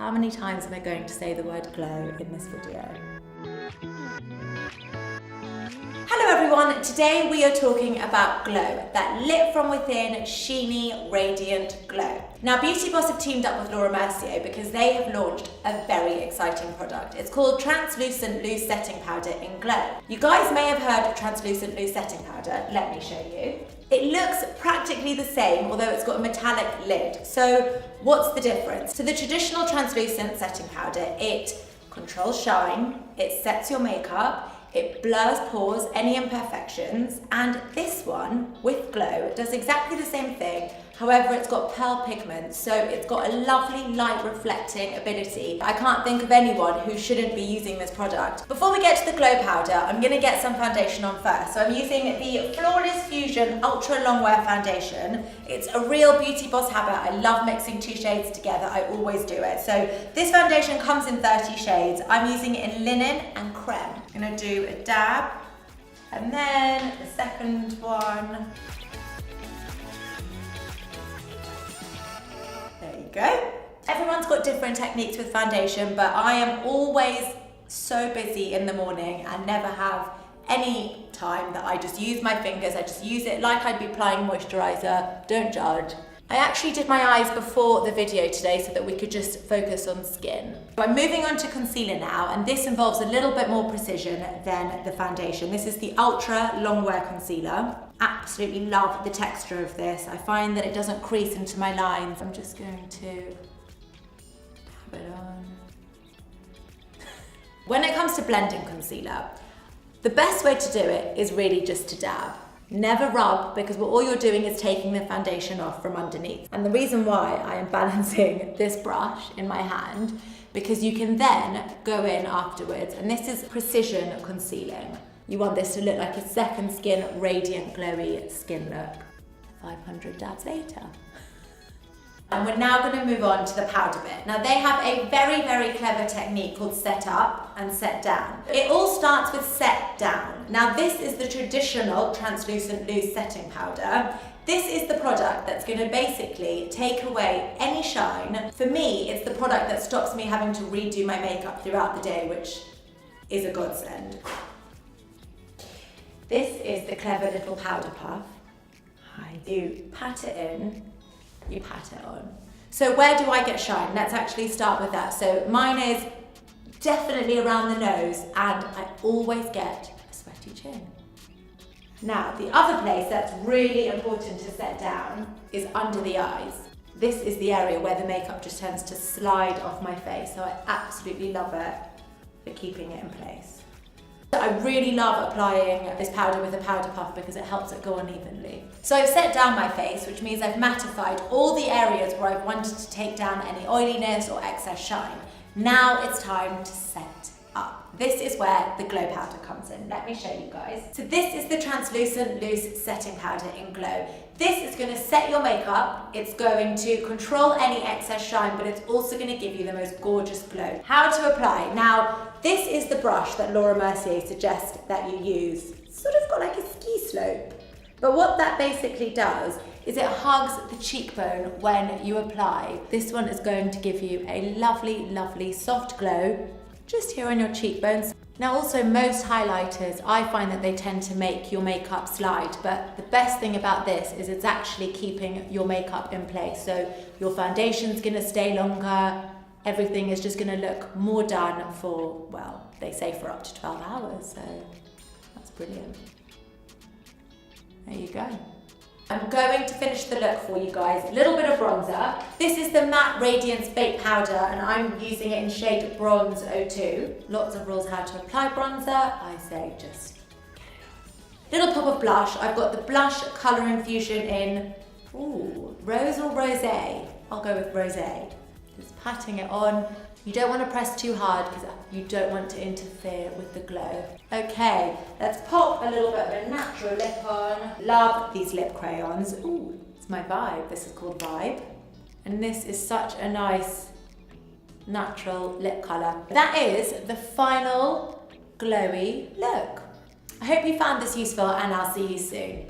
How many times am I going to say the word glow in this video? Hello everyone, today we are talking about glow, that lit from within, sheeny, radiant glow. Now Beauty Boss have teamed up with Laura Mercier because they have launched a very exciting product. It's called Translucent Loose Setting Powder in Glow. You guys may have heard of Translucent Loose Setting Powder, let me show you. It looks practically the same, although it's got a metallic lid. So what's the difference? So the traditional translucent setting powder, it controls shine, it sets your makeup, it blurs pores, any imperfections, and this one, with glow, does exactly the same thing. However, it's got pearl pigment, so it's got a lovely light reflecting ability. I can't think of anyone who shouldn't be using this product. Before we get to the glow powder, I'm gonna get some foundation on first. So I'm using the Flawless Fusion Ultra-Longwear foundation. It's a real Beauty Boss habit. I love mixing two shades together. I always do it. So this foundation comes in 30 shades. I'm using it in linen and creme. I'm gonna do a dab, and then the second one. There you go. Everyone's got different techniques with foundation, but I am always so busy in the morning and never have any time that I just use my fingers. I just use it like I'd be applying moisturizer. Don't judge. I actually did my eyes before the video today so that we could just focus on skin. So I'm moving on to concealer now, and this involves a little bit more precision than the foundation. This is the Ultra-Longwear concealer. Absolutely love the texture of this. I find that it doesn't crease into my lines. I'm just going to dab it on. When it comes to blending concealer, the best way to do it is really just to dab. Never rub, because all you're doing is taking the foundation off from underneath. And the reason why I am balancing this brush in my hand, because you can then go in afterwards, and this is precision concealing. You want this to look like a second skin, radiant, glowy skin look. 500 dabs later. And we're now going to move on to the powder bit. Now they have a very, very clever technique called set up and set down. It all starts with set down. Now this is the traditional translucent loose setting powder. This is the product that's going to basically take away any shine. For me, it's the product that stops me having to redo my makeup throughout the day, which is a godsend. This is the clever little powder puff. You pat it in. You pat it on. So where do I get shine? Let's actually start with that. So mine is definitely around the nose, and I always get a sweaty chin. Now, the other place that's really important to set down is under the eyes. This is the area where the makeup just tends to slide off my face, so I absolutely love it for keeping it in place. I really love applying this powder with a powder puff because it helps it go on evenly. So I've set down my face, which means I've mattified all the areas where I've wanted to take down any oiliness or excess shine. Now it's time to set up. This is where the glow powder comes in. Let me show you guys. So this is the Translucent Loose Setting Powder in Glow. This is going to set your makeup, it's going to control any excess shine, but it's also going to give you the most gorgeous glow. How to apply? Now, this is the brush that Laura Mercier suggests that you use. It's sort of got like a ski slope. But what that basically does is it hugs the cheekbone when you apply. This one is going to give you a lovely, lovely soft glow just here on your cheekbones. Now also most highlighters, I find that they tend to make your makeup slide, but the best thing about this is it's actually keeping your makeup in place. So your foundation's gonna stay longer, everything is just gonna look more done for, well, they say for up to 12 hours, so that's brilliant. There you go. I'm going to finish the look for you guys. A little bit of bronzer. This is the Matte Radiance Baked Powder, and I'm using it in shade Bronze 02. Lots of rules how to apply bronzer. I say just get it on. Little pop of blush. I've got the blush colour Infusion in, rose or rosé? I'll go with rosé. Just patting it on. You don't want to press too hard because you don't want to interfere with the glow. Okay, let's pop a little bit of a natural lip on. Love these lip crayons. Ooh, it's my vibe. This is called Vibe. And this is such a nice natural lip colour. That is the final glowy look. I hope you found this useful, and I'll see you soon.